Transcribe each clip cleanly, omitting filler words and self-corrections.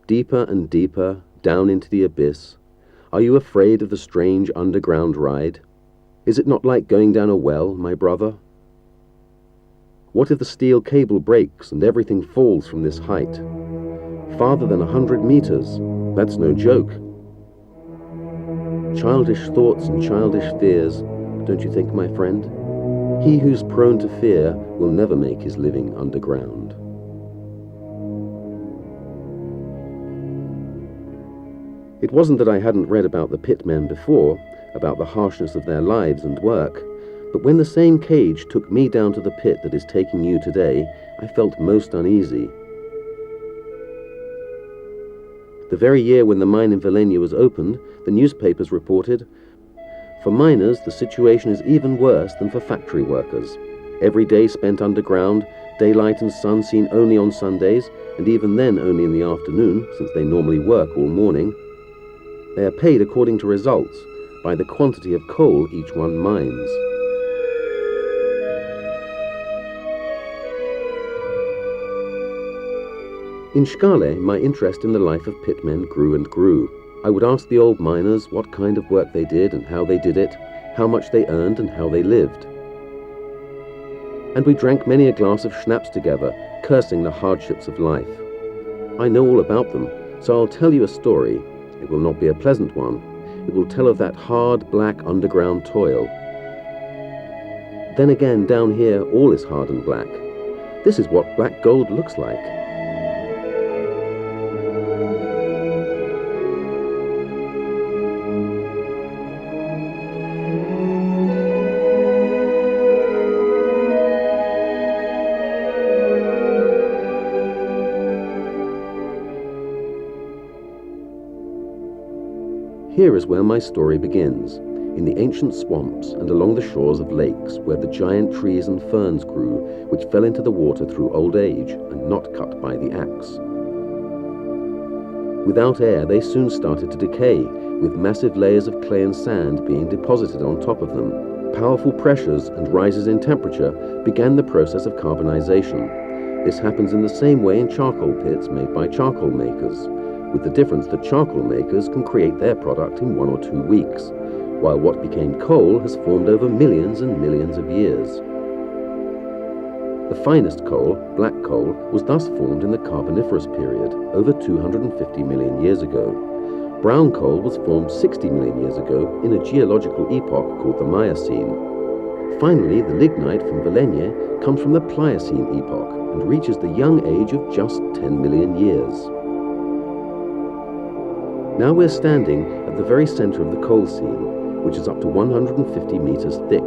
deeper and deeper, down into the abyss. Are you afraid of the strange underground ride? Is it not like going down a well, my brother? What if the steel cable breaks and everything falls from this height? Farther than 100 meters, that's no joke. Childish thoughts and childish fears, don't you think, my friend? He who's prone to fear will never make his living underground. It wasn't that I hadn't read about the pitmen before, about the harshness of their lives and work, but when the same cage took me down to the pit that is taking you today, I felt most uneasy. The very year when the mine in Velenje was opened, the newspapers reported, "For miners, the situation is even worse than for factory workers. Every day spent underground, daylight and sun seen only on Sundays, and even then only in the afternoon, since they normally work all morning. They are paid according to results, by the quantity of coal each one mines." In Skale, my interest in the life of pitmen grew and grew. I would ask the old miners what kind of work they did and how they did it, how much they earned and how they lived. And we drank many a glass of schnapps together, cursing the hardships of life. I know all about them, so I'll tell you a story. It will not be a pleasant one. It will tell of that hard, black underground toil. Then again, down here, all is hard and black. This is what black gold looks like. Here is where my story begins, in the ancient swamps and along the shores of lakes where the giant trees and ferns grew, which fell into the water through old age and not cut by the axe. Without air, they soon started to decay, with massive layers of clay and sand being deposited on top of them. Powerful pressures and rises in temperature began the process of carbonization. This happens in the same way in charcoal pits made by charcoal makers, with the difference that charcoal makers can create their product in 1 or 2 weeks, while what became coal has formed over millions and millions of years. The finest coal, black coal, was thus formed in the Carboniferous period, over 250 million years ago. Brown coal was formed 60 million years ago in a geological epoch called the Miocene. Finally, the lignite from Velenje comes from the Pliocene epoch and reaches the young age of just 10 million years. Now we're standing at the very center of the coal seam, which is up to 150 meters thick.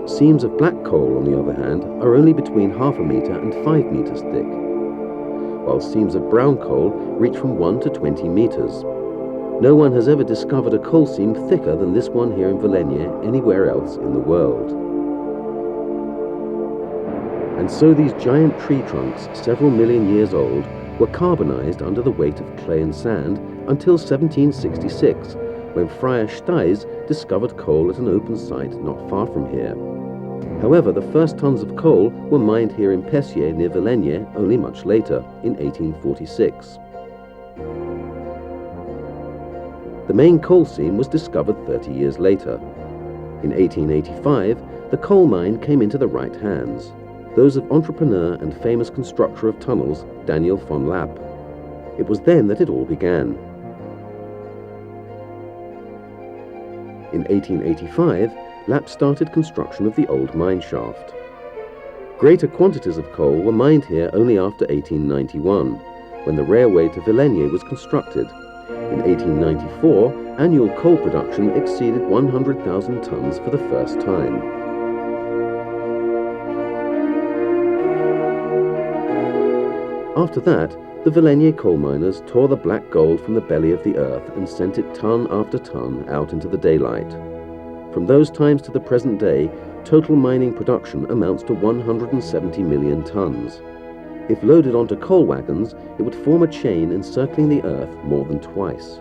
Seams of black coal, on the other hand, are only between 0.5 meter and 5 meters thick, while seams of brown coal reach from 1 to 20 meters. No one has ever discovered a coal seam thicker than this one here in Velenje anywhere else in the world. And so these giant tree trunks, several million years old, were carbonized under the weight of clay and sand until 1766, when Friar Stais discovered coal at an open site not far from here. However, the first tons of coal were mined here in Pesje near Velenje only much later, in 1846. The main coal seam was discovered 30 years later. In 1885, the coal mine came into the right hands, those of entrepreneur and famous constructor of tunnels, Daniel von Lapp. It was then that it all began. In 1885, Lapp started construction of the old mine shaft. Greater quantities of coal were mined here only after 1891, when the railway to Velenje was constructed. In 1894, annual coal production exceeded 100,000 tons for the first time. After that, the Velenje coal miners tore the black gold from the belly of the earth and sent it ton after ton out into the daylight. From those times to the present day, total mining production amounts to 170 million tons. If loaded onto coal wagons, it would form a chain encircling the earth more than twice.